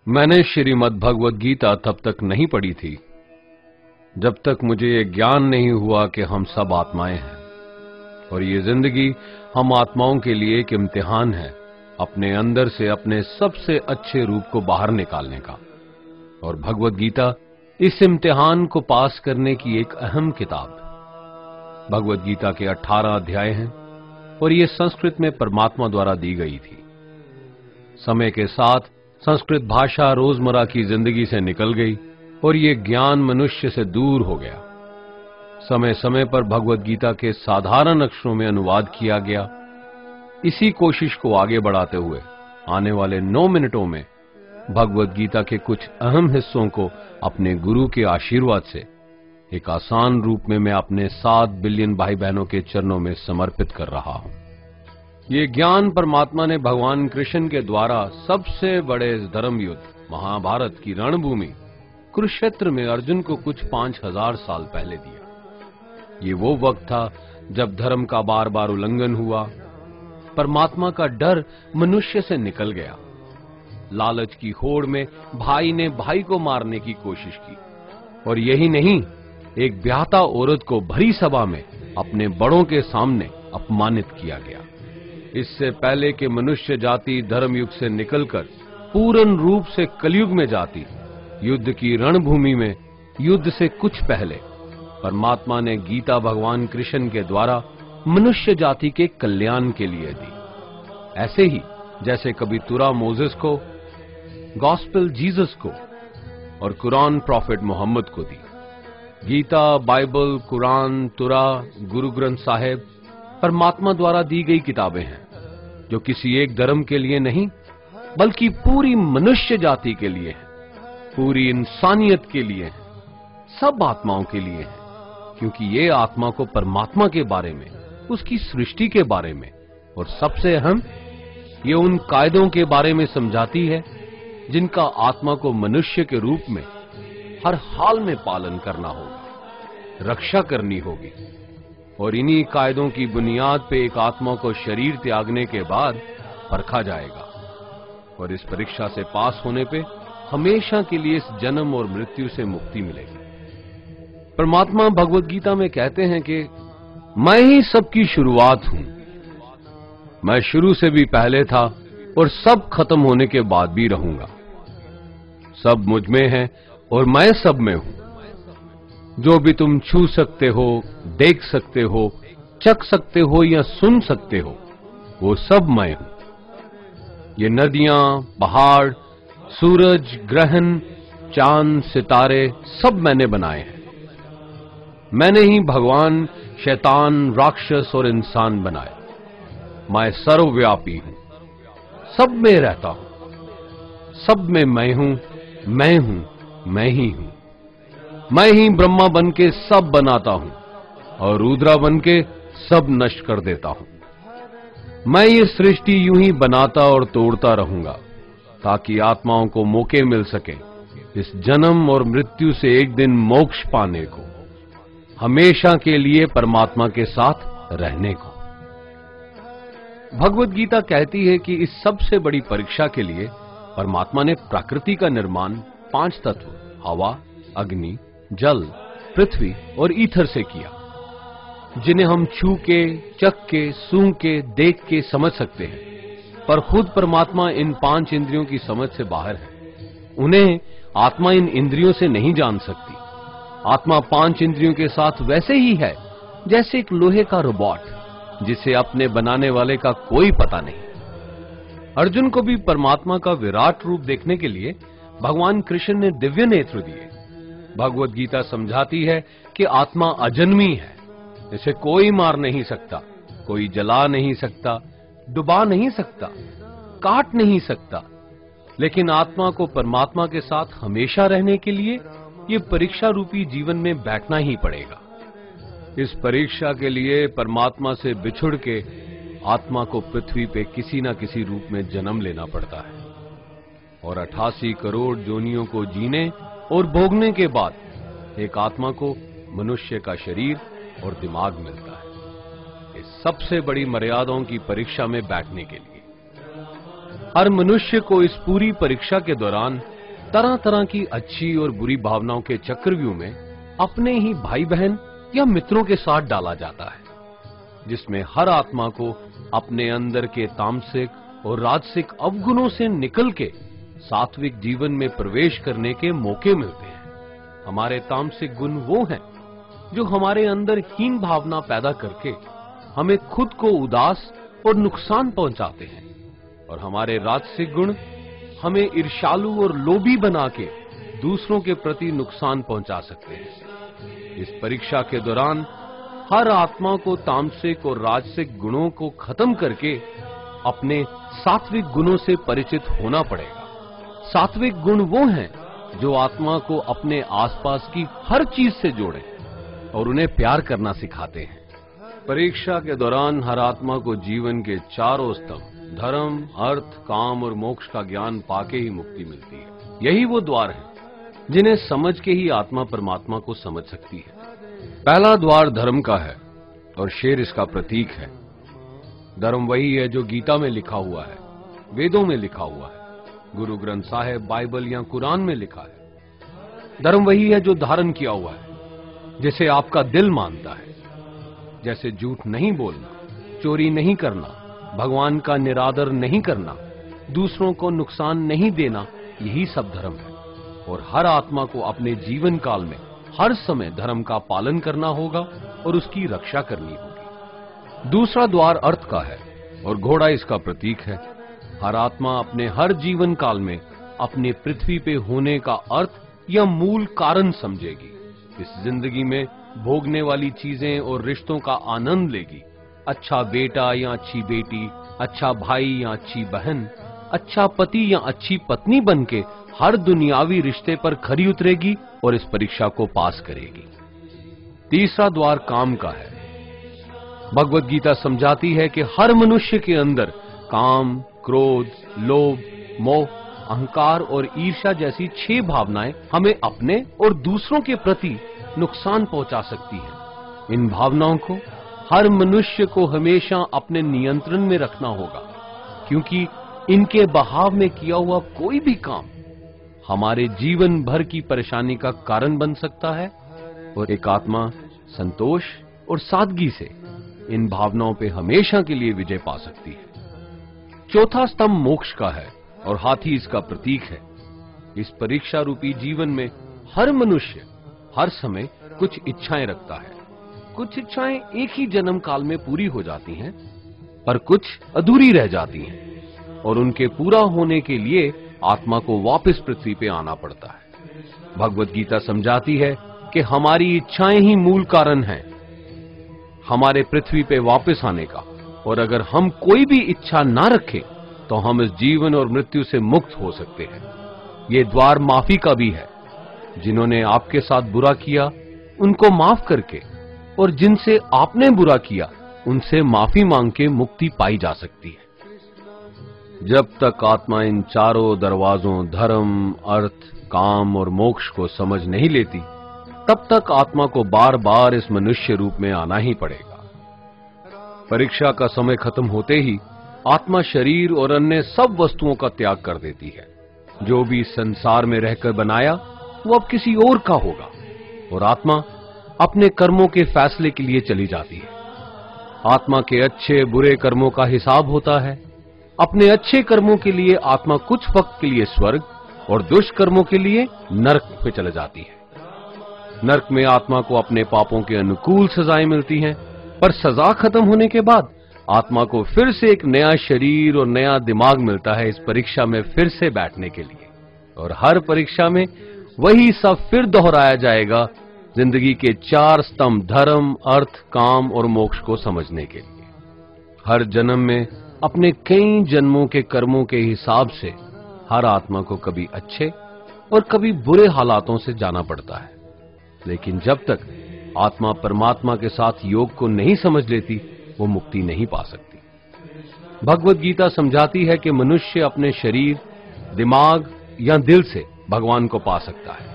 मैंने श्रीमद् भगवद गीता तब तक नहीं पढ़ी थी जब तक मुझे ये ज्ञान नहीं हुआ कि हम सब आत्माएं हैं और ये जिंदगी हम आत्माओं के लिए एक इम्तिहान है अपने अंदर से अपने सबसे अच्छे रूप को बाहर निकालने का। और भगवद गीता इस इम्तिहान को पास करने की एक अहम किताब। भगवद गीता के 18 अध्याय हैं और ये संस्कृत में परमात्मा द्वारा दी गई थी। समय के साथ संस्कृत भाषा रोजमर्रा की जिंदगी से निकल गई और ये ज्ञान मनुष्य से दूर हो गया। समय समय पर भगवद गीता के साधारण अक्षरों में अनुवाद किया गया। इसी कोशिश को आगे बढ़ाते हुए आने वाले 9 मिनटों में भगवद गीता के कुछ अहम हिस्सों को अपने गुरु के आशीर्वाद से एक आसान रूप में मैं अपने 7 बिलियन भाई बहनों के चरणों में समर्पित कर रहा हूं। ये ज्ञान परमात्मा ने भगवान कृष्ण के द्वारा सबसे बड़े धर्म युद्ध महाभारत की रणभूमि कुरुक्षेत्र में अर्जुन को कुछ 5000 साल पहले दिया। ये वो वक्त था जब धर्म का बार बार उल्लंघन हुआ, परमात्मा का डर मनुष्य से निकल गया। लालच की होड़ में भाई ने भाई को मारने की कोशिश की और यही नहीं, एक ब्याहता औरत को भरी सभा में अपने बड़ों के सामने अपमानित किया गया। इससे पहले कि मनुष्य जाति धर्मयुग से निकलकर पूर्ण रूप से कलयुग में जाती, युद्ध की रणभूमि में युद्ध से कुछ पहले परमात्मा ने गीता भगवान कृष्ण के द्वारा मनुष्य जाति के कल्याण के लिए दी। ऐसे ही जैसे कभी तुरा मोसेस को, गॉस्पेल जीसस को और कुरान प्रॉफिट मोहम्मद को दी। गीता, बाइबल, कुरान, तुरा, गुरु ग्रंथ साहिब परमात्मा द्वारा दी गई किताबें हैं जो किसी एक धर्म के लिए नहीं बल्कि पूरी मनुष्य जाति के लिए है, पूरी इंसानियत के लिए है, सब आत्माओं के लिए है। क्योंकि ये आत्मा को परमात्मा के बारे में, उसकी सृष्टि के बारे में और सबसे अहम ये उन कायदों के बारे में समझाती है जिनका आत्मा को मनुष्य के रूप में हर हाल में पालन करना होगा, रक्षा करनी होगी। और इन्हीं कायदों की बुनियाद पे एक आत्मा को शरीर त्यागने के बाद परखा जाएगा और इस परीक्षा से पास होने पे हमेशा के लिए इस जन्म और मृत्यु से मुक्ति मिलेगी। परमात्मा भगवद गीता में कहते हैं कि मैं ही सबकी शुरुआत हूं, मैं शुरू से भी पहले था और सब खत्म होने के बाद भी रहूंगा। सब मुझ में है और मैं सब में हूं। जो भी तुम छू सकते हो, देख सकते हो, चख सकते हो या सुन सकते हो, वो सब मैं हूं। ये नदियां, पहाड़, सूरज, ग्रहण, चांद, सितारे सब मैंने बनाए हैं। मैंने ही भगवान, शैतान, राक्षस और इंसान बनाए। मैं सर्वव्यापी हूं, सब में रहता हूं, सब में मैं हूं, मैं ही हूं। मैं ही ब्रह्मा बन के सब बनाता हूं और रुद्रा बन के सब नष्ट कर देता हूं। मैं ये सृष्टि यूं ही बनाता और तोड़ता रहूंगा ताकि आत्माओं को मौके मिल सके इस जन्म और मृत्यु से एक दिन मोक्ष पाने को, हमेशा के लिए परमात्मा के साथ रहने को। भगवद गीता कहती है कि इस सबसे बड़ी परीक्षा के लिए परमात्मा ने प्रकृति का निर्माण 5 तत्व हवा, अग्नि, जल, पृथ्वी और ईथर से किया, जिन्हें हम छू के, चख के, सूंघ के, देख के समझ सकते हैं। पर खुद परमात्मा इन 5 इंद्रियों की समझ से बाहर है। उन्हें आत्मा इन इंद्रियों से नहीं जान सकती। आत्मा 5 इंद्रियों के साथ वैसे ही है जैसे एक लोहे का रोबोट जिसे अपने बनाने वाले का कोई पता नहीं। अर्जुन को भी परमात्मा का विराट रूप देखने के लिए भगवान कृष्ण ने दिव्य नेत्र दिए। भगवद गीता समझाती है कि आत्मा अजन्मी है, इसे कोई मार नहीं सकता, कोई जला नहीं सकता, डुबा नहीं सकता, काट नहीं सकता। लेकिन आत्मा को परमात्मा के साथ हमेशा रहने के लिए ये परीक्षा रूपी जीवन में बैठना ही पड़ेगा। इस परीक्षा के लिए परमात्मा से बिछुड़ के आत्मा को पृथ्वी पे किसी न किसी रूप में जन्म लेना पड़ता है और 88 करोड़ जोनियों को जीने और भोगने के बाद एक आत्मा को मनुष्य का शरीर और दिमाग मिलता है इस सबसे बड़ी मर्यादाओं की परीक्षा में बैठने के लिए। हर मनुष्य को इस पूरी परीक्षा के दौरान तरह तरह की अच्छी और बुरी भावनाओं के चक्रव्यूह में अपने ही भाई बहन या मित्रों के साथ डाला जाता है, जिसमें हर आत्मा को अपने अंदर के तामसिक और राजसिक अवगुणों से निकल के सात्विक जीवन में प्रवेश करने के मौके मिलते हैं। हमारे तामसिक गुण वो हैं जो हमारे अंदर हीन भावना पैदा करके हमें खुद को उदास और नुकसान पहुंचाते हैं, और हमारे राजसिक गुण हमें ईर्ष्यालु और लोभी बना के दूसरों के प्रति नुकसान पहुंचा सकते हैं। इस परीक्षा के दौरान हर आत्मा को तामसिक और राजसिक गुणों को खत्म करके अपने सात्विक गुणों से परिचित होना पड़ेगा। सात्विक गुण वो हैं जो आत्मा को अपने आसपास की हर चीज से जोड़ें और उन्हें प्यार करना सिखाते हैं। परीक्षा के दौरान हर आत्मा को जीवन के चारों स्तंभ धर्म, अर्थ, काम और मोक्ष का ज्ञान पाके ही मुक्ति मिलती है। यही वो द्वार हैं जिन्हें समझ के ही आत्मा परमात्मा को समझ सकती है। पहला द्वार धर्म का है और शेर इसका प्रतीक है। धर्म वही है जो गीता में लिखा हुआ है, वेदों में लिखा हुआ है, गुरु ग्रंथ साहिब, बाइबल या कुरान में लिखा है। धर्म वही है जो धारण किया हुआ है, जिसे आपका दिल मानता है, जैसे झूठ नहीं बोलना, चोरी नहीं करना, भगवान का निरादर नहीं करना, दूसरों को नुकसान नहीं देना, यही सब धर्म है। और हर आत्मा को अपने जीवन काल में हर समय धर्म का पालन करना होगा और उसकी रक्षा करनी होगी। दूसरा द्वार अर्थ का है और घोड़ा इसका प्रतीक है। हर आत्मा अपने हर जीवन काल में अपने पृथ्वी पे होने का अर्थ या मूल कारण समझेगी। इस जिंदगी में भोगने वाली चीजें और रिश्तों का आनंद लेगी। अच्छा बेटा या अच्छी बेटी, अच्छा भाई या अच्छी बहन, अच्छा पति या अच्छी पत्नी बनके हर दुनियावी रिश्ते पर खरी उतरेगी और इस परीक्षा को पास करेगी। तीसरा द्वार काम का है। भगवत गीता समझाती है कि हर मनुष्य के अंदर काम, क्रोध, लोभ, मोह, अहंकार और ईर्ष्या जैसी 6 भावनाएं हमें अपने और दूसरों के प्रति नुकसान पहुंचा सकती हैं। इन भावनाओं को हर मनुष्य को हमेशा अपने नियंत्रण में रखना होगा, क्योंकि इनके बहाव में किया हुआ कोई भी काम हमारे जीवन भर की परेशानी का कारण बन सकता है। और एक आत्मा संतोष और सादगी से इन भावनाओं पे हमेशा के लिए विजय पा सकती है। चौथा स्तंभ मोक्ष का है और हाथी इसका प्रतीक है। इस परीक्षा रूपी जीवन में हर मनुष्य हर समय कुछ इच्छाएं रखता है। कुछ इच्छाएं एक ही जन्म काल में पूरी हो जाती हैं, पर कुछ अधूरी रह जाती हैं और उनके पूरा होने के लिए आत्मा को वापस पृथ्वी पे आना पड़ता है। भगवत गीता समझाती है कि हमारी इच्छाएं ही मूल कारण हैं हमारे पृथ्वी पे वापस आने का, और अगर हम कोई भी इच्छा ना रखें तो हम इस जीवन और मृत्यु से मुक्त हो सकते हैं। ये द्वार माफी का भी है। जिन्होंने आपके साथ बुरा किया उनको माफ करके और जिनसे आपने बुरा किया उनसे माफी मांग के मुक्ति पाई जा सकती है। जब तक आत्मा इन चारों दरवाजों धर्म, अर्थ, काम और मोक्ष को समझ नहीं लेती, तब तक आत्मा को बार बार इस मनुष्य रूप में आना ही पड़ेगा। परीक्षा का समय खत्म होते ही आत्मा शरीर और अन्य सब वस्तुओं का त्याग कर देती है। जो भी संसार में रहकर बनाया वो अब किसी और का होगा, और आत्मा अपने कर्मों के फैसले के लिए चली जाती है। आत्मा के अच्छे बुरे कर्मों का हिसाब होता है। अपने अच्छे कर्मों के लिए आत्मा कुछ वक्त के लिए स्वर्ग और दुष्कर्मों के लिए नरक में चले जाती है। नरक में आत्मा को अपने पापों के अनुकूल सजाएं मिलती हैं, पर सजा खत्म होने के बाद आत्मा को फिर से एक नया शरीर और नया दिमाग मिलता है इस परीक्षा में फिर से बैठने के लिए। और हर परीक्षा में वही सब फिर दोहराया जाएगा, जिंदगी के 4 स्तंभ धर्म, अर्थ, काम और मोक्ष को समझने के लिए। हर जन्म में अपने कई जन्मों के कर्मों के हिसाब से हर आत्मा को कभी अच्छे और कभी बुरे हालातों से जाना पड़ता है। लेकिन जब तक आत्मा परमात्मा के साथ योग को नहीं समझ लेती, वो मुक्ति नहीं पा सकती। भगवत गीता समझाती है कि मनुष्य अपने शरीर, दिमाग या दिल से भगवान को पा सकता है।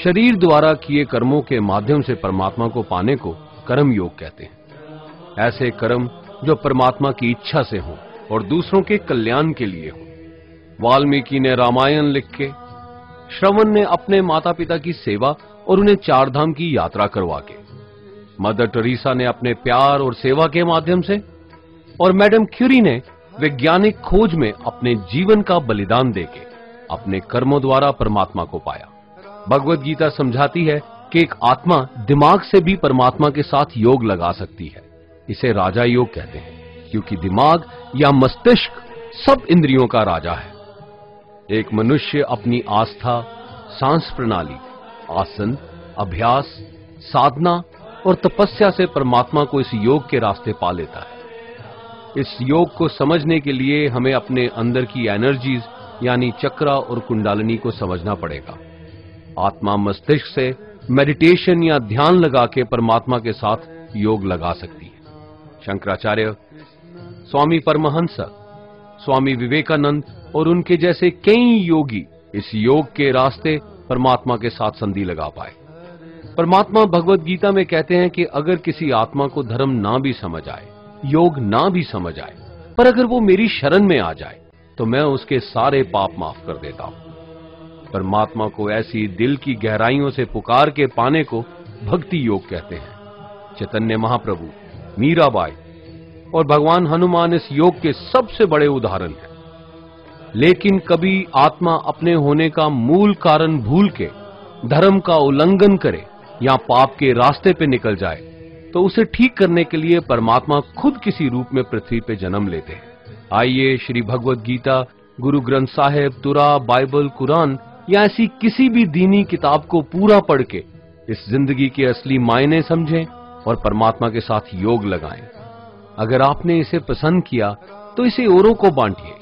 शरीर द्वारा किए कर्मों के माध्यम से परमात्मा को पाने को कर्म योग कहते हैं। ऐसे कर्म जो परमात्मा की इच्छा से हों और दूसरों के कल्याण के लिए हों। वाल्मीकि ने रामायण लिख के श्रवण ने अपने माता पिता की सेवा और उन्हें चार धाम की यात्रा करवा के, मदर टेरेसा ने अपने प्यार और सेवा के माध्यम से, और मैडम क्यूरी ने वैज्ञानिक खोज में अपने जीवन का बलिदान देके अपने कर्मों द्वारा परमात्मा को पाया। भगवत गीता समझाती है कि एक आत्मा दिमाग से भी परमात्मा के साथ योग लगा सकती है। इसे राजा योग कहते हैं, क्योंकि दिमाग या मस्तिष्क सब इंद्रियों का राजा है। एक मनुष्य अपनी आस्था, सांस प्रणाली, आसन, अभ्यास, साधना और तपस्या से परमात्मा को इस योग के रास्ते पा लेता है। इस योग को समझने के लिए हमें अपने अंदर की एनर्जीज यानी चक्रा और कुंडलिनी को समझना पड़ेगा। आत्मा मस्तिष्क से मेडिटेशन या ध्यान लगा के परमात्मा के साथ योग लगा सकती है। शंकराचार्य, स्वामी परमहंस, स्वामी विवेकानंद और उनके जैसे कई योगी इस योग के रास्ते परमात्मा के साथ संधि लगा पाए। परमात्मा भगवत गीता में कहते हैं कि अगर किसी आत्मा को धर्म ना भी समझ आए, योग ना भी समझ आए, पर अगर वो मेरी शरण में आ जाए तो मैं उसके सारे पाप माफ कर देता हूं। परमात्मा को ऐसी दिल की गहराइयों से पुकार के पाने को भक्ति योग कहते हैं। चैतन्य महाप्रभु, मीराबाई और भगवान हनुमान इस योग के सबसे बड़े उदाहरण हैं। लेकिन कभी आत्मा अपने होने का मूल कारण भूल के धर्म का उल्लंघन करे या पाप के रास्ते पे निकल जाए तो उसे ठीक करने के लिए परमात्मा खुद किसी रूप में पृथ्वी पे जन्म लेते हैं। आइए श्री भगवत गीता, गुरु ग्रंथ साहिब, तुरा, बाइबल, कुरान या ऐसी किसी भी दीनी किताब को पूरा पढ़ के इस जिंदगी के असली मायने समझें और परमात्मा के साथ योग लगाएं। अगर आपने इसे पसंद किया तो इसे औरों को बांटिए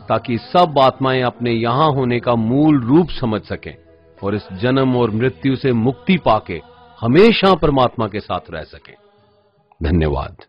ताकि सब आत्माएं अपने यहां होने का मूल रूप समझ सकें और इस जन्म और मृत्यु से मुक्ति पाके हमेशा परमात्मा के साथ रह सकें। धन्यवाद।